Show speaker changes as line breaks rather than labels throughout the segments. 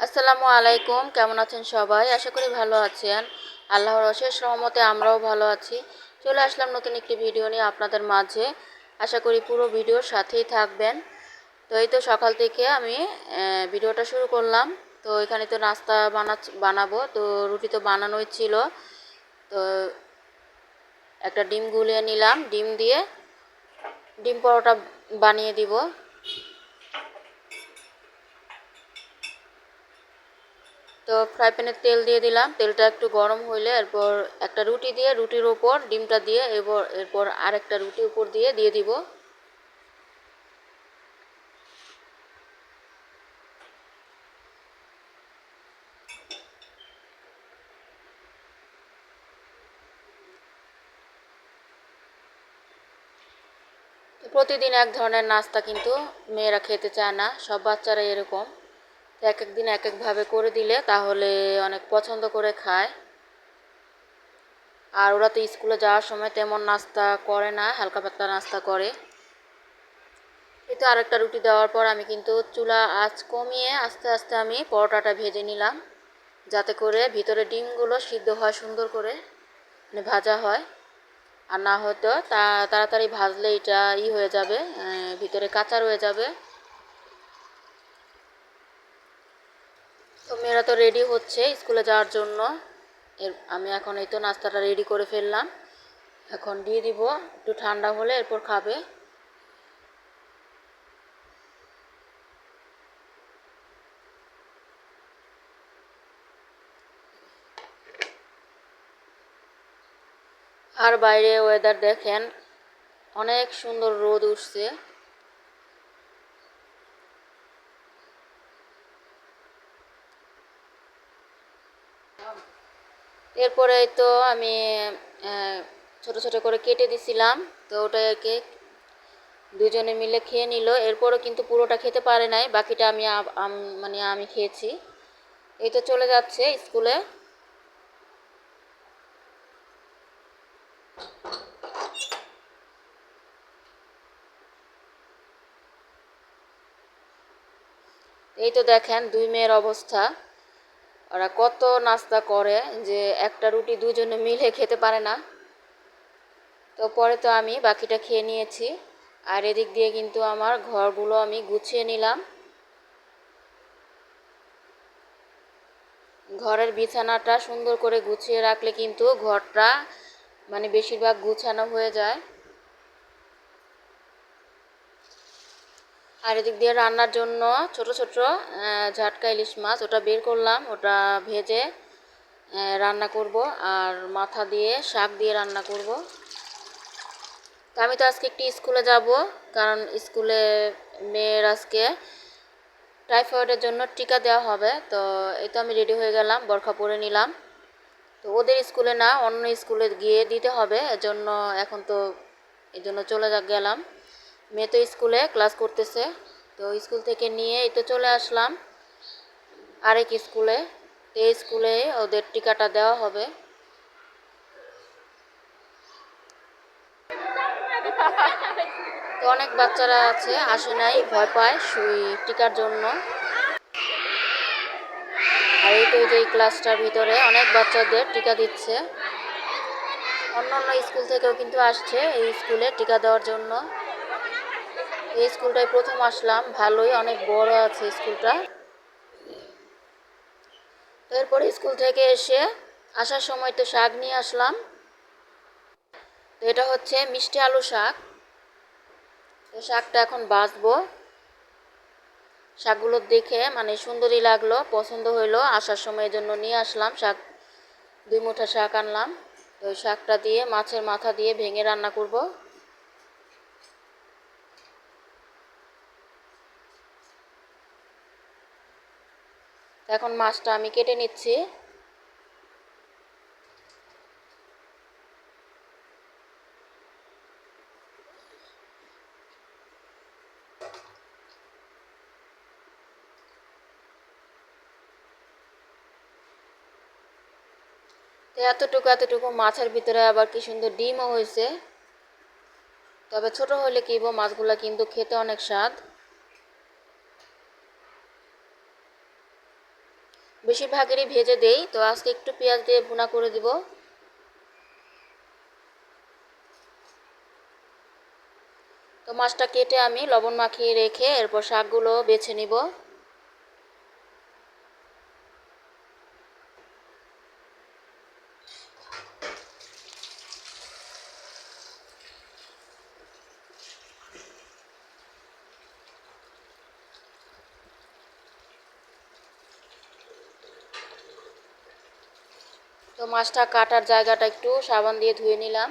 আসসালামু আলাইকুম, কেমন আছেন সবাই? আশা করি ভালো আছেন। আল্লাহর অশেষ রহমতে আমরাও ভালো আছি। চলে আসলাম নতুন একটি ভিডিও নিয়ে আপনাদের মাঝে। আশা করি পুরো ভিডিওর সাথেই থাকবেন। তো এই তো সকাল থেকে আমি ভিডিওটা শুরু করলাম। তো এখানে তো নাস্তা বানাবো, তো রুটি তো বানানোই ছিল। তো একটা ডিম গুলিয়ে নিলাম, ডিম দিয়ে ডিম পরোটা বানিয়ে দিব। তো ফ্রাই প্যানে তেল দিয়ে দিলাম, তেলটা একটু গরম হইলে এরপর একটা রুটি দিয়ে রুটির ওপর ডিমটা দিয়ে এরপর আরেকটা রুটি উপর দিয়ে দিব। প্রতিদিন এক ধরনের নাস্তা কিন্তু মেয়েরা খেতে চায় না, সব বাচ্চারা এরকম। এক এক দিন এক একভাবে করে দিলে তাহলে অনেক পছন্দ করে খায়। আর ওরা তো স্কুলে যাওয়ার সময় তেমন নাস্তা করে না, হালকা পাতলা নাস্তা করে। এই তো আরেকটা রুটি দেওয়ার পর আমি কিন্তু চুলা আঁচ কমিয়ে আস্তে আস্তে আমি পরোটাটা ভেজে নিলাম, যাতে করে ভিতরে ডিমগুলো সিদ্ধ হয় সুন্দর করে, মানে ভাজা হয়। আর না হয়তো তাড়াতাড়ি ভাজলে এটা হয়ে যাবে, ভিতরে কাঁচা রয়ে যাবে। তো মেয়েরা তো রেডি হচ্ছে স্কুলে যাওয়ার জন্য। আমি এখন এই তো নাস্তাটা রেডি করে ফেললাম, এখন দিয়ে দিব, একটু ঠান্ডা হলে এরপর খাবে। আর বাইরে ওয়েদার দেখেন, অনেক সুন্দর রোদ উঠছে। এরপরে তো আমি ছোট ছোট করে কেটে দিছিলাম, তো ওটাকে দুজনে মিলে খেয়ে নিল। এরপরও কিন্তু পুরোটা খেতে পারে নাই, বাকিটা মানে আমি খেয়েছি। এই তো চলে যাচ্ছে স্কুলে। এই তো দেখেন দুই মেয়ের অবস্থা, ওরা কত নাস্তা করে যে একটা রুটি দুজনে মিলে খেতে পারে না। তো পরে তো আমি বাকিটা খেয়ে নিয়েছি। আর এদিক দিয়ে কিন্তু আমার ঘরগুলো আমি গুছিয়ে নিলাম। ঘরের বিছানাটা সুন্দর করে গুছিয়ে রাখলে কিন্তু ঘরটা মানে বেশিরভাগ গুছানো হয়ে যায়। আর এদিক দিয়ে রান্নার জন্য ছোট ছোট ঝাটকা ইলিশ মাছ ওটা বের করলাম, ওটা ভেজে রান্না করব। আর মাথা দিয়ে শাক দিয়ে রান্না করব। তো আমি তো আজকে একটি স্কুলে যাব, কারণ স্কুলে মেয়ের আজকে টাইফয়েডের জন্য টিকা দেওয়া হবে। তো এই তো আমি রেডি হয়ে গেলাম, বোরখা পরে নিলাম। তো ওদের স্কুলে না, অন্য স্কুলে গিয়ে দিতে হবে, এজন্য এখন তো এই জন্য চলে গেলাম। মেয়ে তো স্কুলে ক্লাস করতেছে, তো স্কুল থেকে নিয়ে এই তো চলে আসলাম আরেক স্কুলে। তো এই স্কুলে ওদের টিকাটা দেওয়া হবে। তো অনেক বাচ্চারা আছে, আসে নাই, ভয় পায় সুই টিকার জন্য। আর এই তো এই ক্লাসটার ভিতরে অনেক বাচ্চাদের টিকা দিচ্ছে। অন্য অন্য স্কুল থেকেও কিন্তু আসছে এই স্কুলে টিকা দেওয়ার জন্য। এই স্কুলটায় প্রথম আসলাম, ভালোই অনেক বড় আছে স্কুলটা। তো এরপরে স্কুল থেকে আসার সময় তো শাক নিয়ে আসলাম। তো এটা হচ্ছে মিষ্টি আলু শাক। তো শাকটা এখন বাছবো। শাকগুলো দেখে মানে সুন্দরই লাগলো, পছন্দ হইলো, আসার সময় জন্য নিয়ে আসলাম শাক। 2 মুঠা শাক আনলাম। তো ওই শাকটা দিয়ে মাছের মাথা দিয়ে ভেঙে রান্না করব। এখন মাছটা আমি কেটে নিচ্ছি। তো এতটুকু এতটুকু মাছের ভিতরে আবার কি সুন্দর ডিমও হয়েছে। তবে ছোট হলে কি মাছগুলা কিন্তু খেতে অনেক স্বাদ। বেশিরভাগেরই ভেজে দেই, তো আজকে একটু পেঁয়াজ দিয়ে ভুনা করে দিব। তো মাছটা কেটে আমি লবণ মাখিয়ে রেখে এরপর শাকগুলো বেছে নিব। তো মাছটা কাটার জায়গাটা একটু সাবান দিয়ে ধুয়ে নিলাম।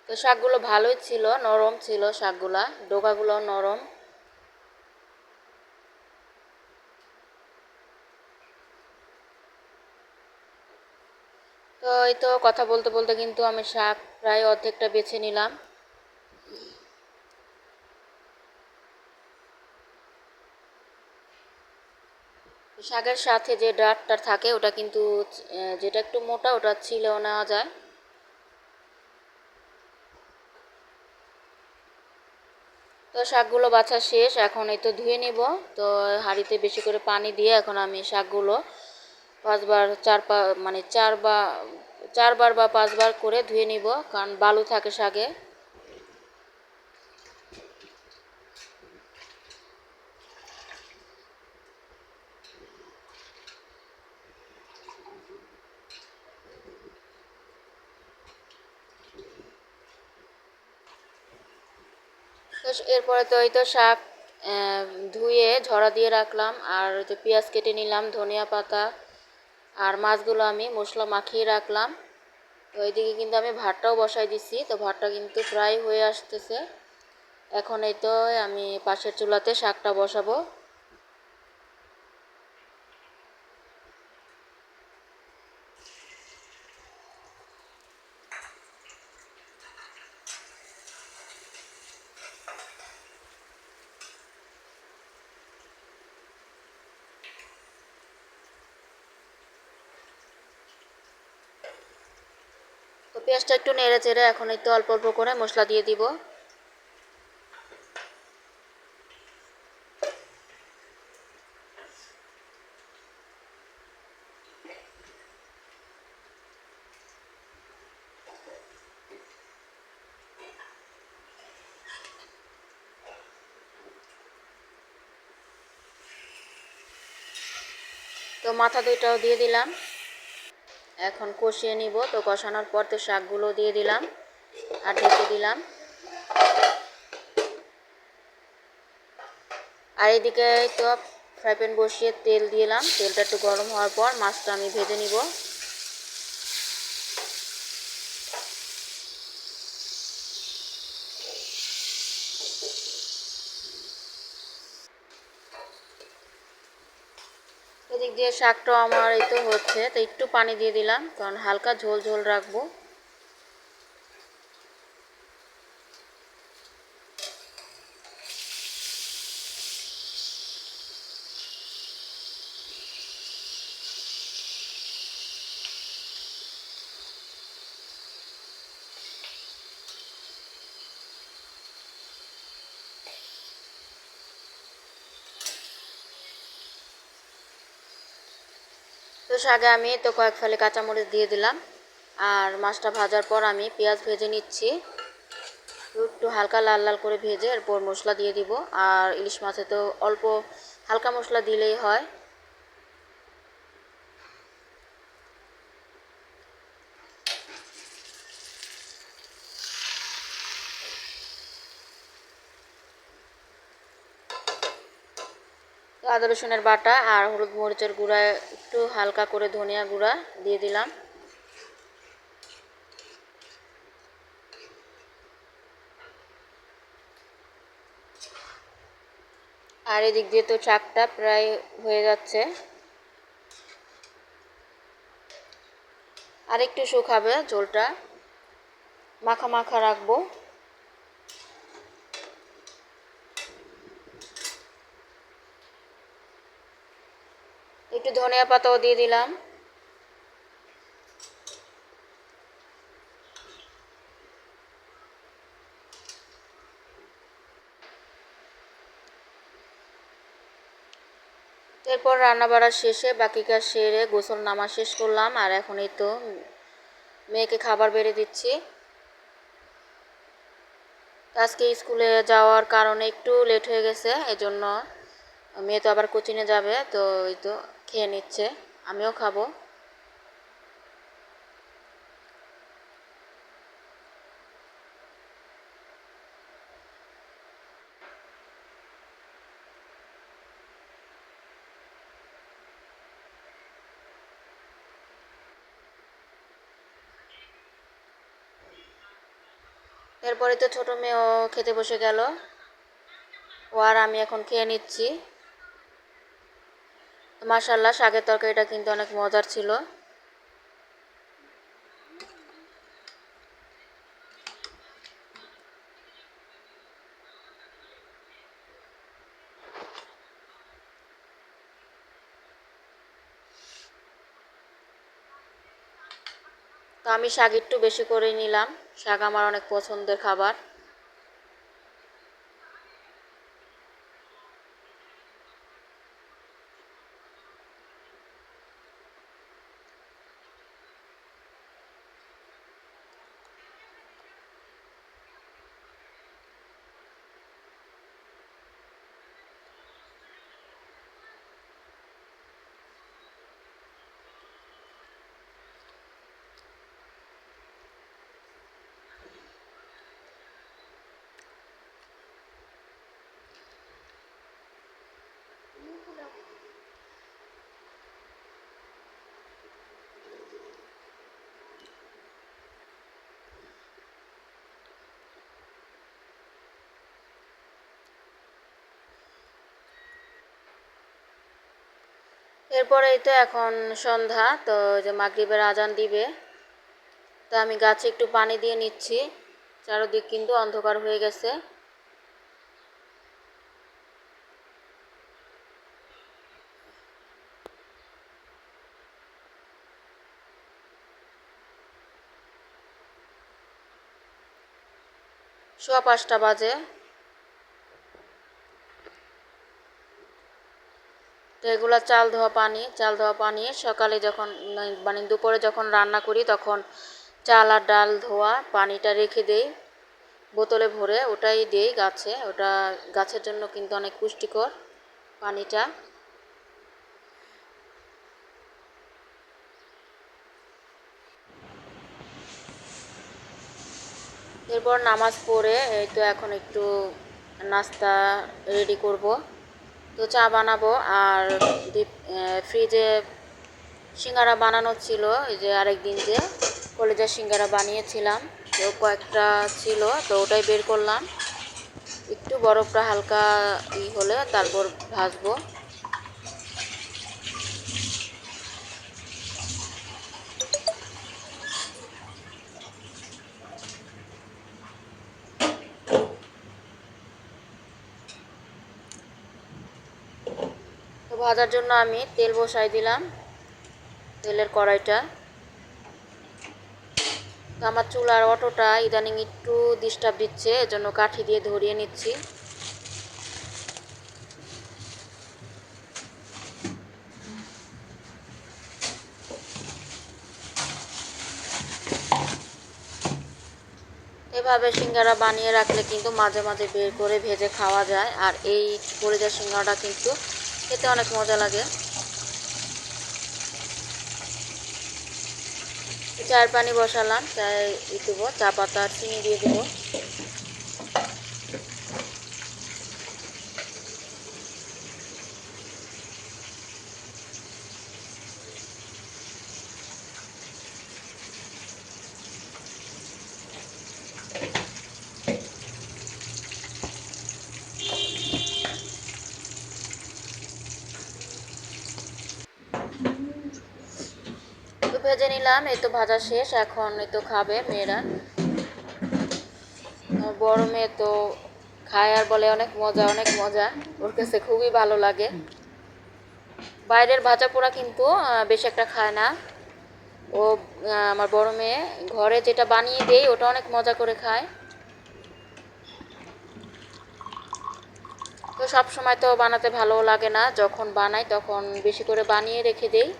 তো শাকগুলো ভালোই ছিল, নরম ছিল শাকগুলা, ডোকাগুলো নরম। তো এই তো কথা বলতে বলতে কিন্তু আমি শাক প্রায় অর্ধেকটা বেছে নিলাম। শাকের সাথে যে ডাঁটটা থাকে ওটা কিন্তু যেটা একটু মোটা ওটা ছিলেও নেওয়া যায়। তো শাকগুলো বাছা শেষ, এখন এই তো ধুয়ে নিব। তো হাঁড়িতে বেশি করে পানি দিয়ে এখন আমি শাকগুলো পাঁচবার মানে চারবার বা পাঁচবার করে ধুয়ে নিব, কারণ বালু থাকে শাকে। তো এরপরে তো এই তো শাক ধুয়ে ঝরা দিয়ে রাখলাম, আর তো পেঁয়াজ কেটে নিলাম, ধনিয়া পাতা, আর মাছগুলো আমি মশলা মাখিয়ে রাখলাম। তো এইদিকে কিন্তু আমি ভাতটাও বসাই দিছি, তো ভাতটা কিন্তু প্রায় হয়ে আসতেছে। এখন এই তো আমি পাশের চুলাতে শাকটা বসাবো। তো পেঁয়াজটা একটু নেড়ে চেড়ে এখন এই তো অল্প অল্প করে মশলা দিয়ে দিব। তো মাথা দুইটাও দিয়ে দিলাম, এখন কষিয়ে নিব। তো কষানোর পর তো শাকগুলো দিয়ে দিলাম আর ঢেকে দিলাম। আর এদিকে তো ফ্রাই প্যান বসিয়ে তেল দিলাম, তেলটা একটু গরম হওয়ার পর মাছটা আমি ভেজে নিব। এদিক দিয়ে শাকটাও আমার এই তো হচ্ছে, তো একটু পানি দিয়ে দিলাম, কারণ হালকা ঝোল ঝোল রাখবো। তো শাকে আমি তো কয়েক ফালি কাঁচামরিচ দিয়ে দিলাম, আর মাছটা ভাজার পর আমি পেঁয়াজ ভেজে নিচ্ছি। একটু হালকা লাল লাল করে ভেজে এরপর মশলা দিয়ে দিব। আর ইলিশ মাছে তো অল্প হালকা মশলা দিলেই হয়। তো আদা রসুনের বাটা আর হলুদ মরিচের গুঁড়া, একটু হালকা করে ধনিয়া গুঁড়া দিয়ে দিলাম। আর এদিক দিয়ে তো শাকটা প্রায় হয়ে যাচ্ছে। আর একটু শুকাবে, ঝোলটা মাখা মাখা রাখবো। একটু ধনিয়া পাতাও দিয়ে দিলাম। এরপর রান্না বাড়া শেষে বাকি কাজ সেরে গোসল নামা শেষ করলাম। আর এখন এই তো মেয়েকে খাবার বেড়ে দিচ্ছি। আজকে স্কুলে যাওয়ার কারণে একটু লেট হয়ে গেছে, এজন্য মেয়ে তো আবার কোচিংয়ে যাবে, তো এই তো খেয়ে নিচ্ছে, আমিও খাবো। এরপরে তো ছোট মেয়েও খেতে বসে গেল, ও আর আমি এখন খেয়ে নিচ্ছি। মাশাআল্লাহ, শাকের তরকারিটা কিন্তু অনেক মজার ছিল। তো আমি শাক একটু বেশি করে নিলাম, শাক আমার অনেক পছন্দের খাবার। এরপরেই তো এখন সন্ধ্যা, তো যে মাগরিবের আজান দিবে, তো আমি গাছে একটু পানি দিয়ে নিচ্ছি, চারদিক কিন্তু অন্ধকার হয়ে গেছে। সোয়া 5টা বাজে। তো এগুলা চাল ধোয়া পানি সকালে যখন মানে দুপুরে যখন রান্না করি তখন চাল আর ডাল ধোয়া পানিটা রেখে দেই বোতলে ভরে, ওটাই দেই গাছে, ওটা গাছের জন্য কিন্তু অনেক পুষ্টিকর পানিটা। এরপর নামাজ পড়ে এই তো এখন একটু নাস্তা রেডি করব। তো চা বানাবো, আর ফ্রিজে সিঙ্গারা বানানো ছিল, এই যে আরেকদিন যে কলেজের সিঙ্গারা বানিয়েছিলাম, তো কয়েকটা ছিল, তো ওটাই বের করলাম। একটু বরফটা হালকা হলে তারপর ভাজবো। তো ভাজার জন্য আমি তেল বসাই দিলাম, তেলের কড়াইটা। তো আমার চুলার অটোটা ইদানিং একটু ডিস্টার্ব দিচ্ছে, এজন্য কাঠি দিয়ে ধরিয়ে নিচ্ছি। এভাবে সিঙ্গারা বানিয়ে রাখলে কিন্তু মাঝে মাঝে বের করে ভেজে খাওয়া যায়, আর এই কলিজার সিঙ্গারাটা কিন্তু খেতে অনেক মজা লাগে। চায়ের পানি বসালাম, চায় দেবো, চা পাতা আর চিনি দিয়ে দেবো। তো ভেজে নিলাম, এই তো ভাজা শেষ। এখন এই তো খাবে মেয়েরা। বড় মেয়ে তো খায় আর বলে অনেক মজা অনেক মজা, ওর কাছে খুবই ভালো লাগে। বাইরের ভাজা পোড়া কিন্তু বেশি একটা খায় না ও। আমার বড় মেয়ে ঘরে যেটা বানিয়ে দেয় ওটা অনেক মজা করে খায়। তো সব সময় তো বানাতে ভালো লাগে না, যখন বানাই তখন বেশি করে বানিয়ে রেখে দেই।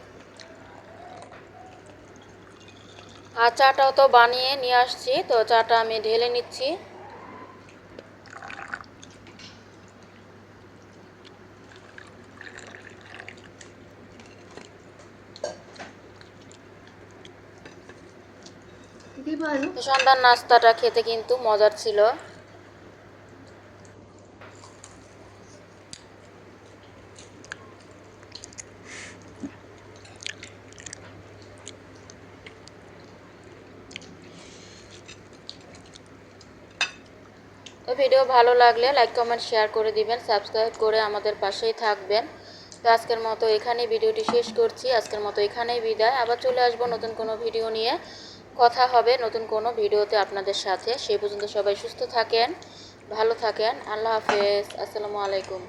আর চাটাও তো বানিয়ে নিয়ে আসছি, তো চাটা আমি ঢেলে নিচ্ছি। সন্ধ্যার নাস্তাটা খেতে কিন্তু মজার ছিল। তো ভিডিও ভালো লাগলে লাইক কমেন্ট শেয়ার করে দিবেন, সাবস্ক্রাইব করে আমাদের পাশেই থাকবেন। তো আজকের মতো এখানেই ভিডিওটি শেষ করছি। আজকের মতো এখানেই বিদায়। আবার চলে আসবো নতুন কোনো ভিডিও নিয়ে। কথা হবে নতুন কোনো ভিডিওতে আপনাদের সাথে। সেই পর্যন্ত সবাই সুস্থ থাকেন, ভালো থাকেন। আল্লাহ হাফেজ। আসসালামু আলাইকুম।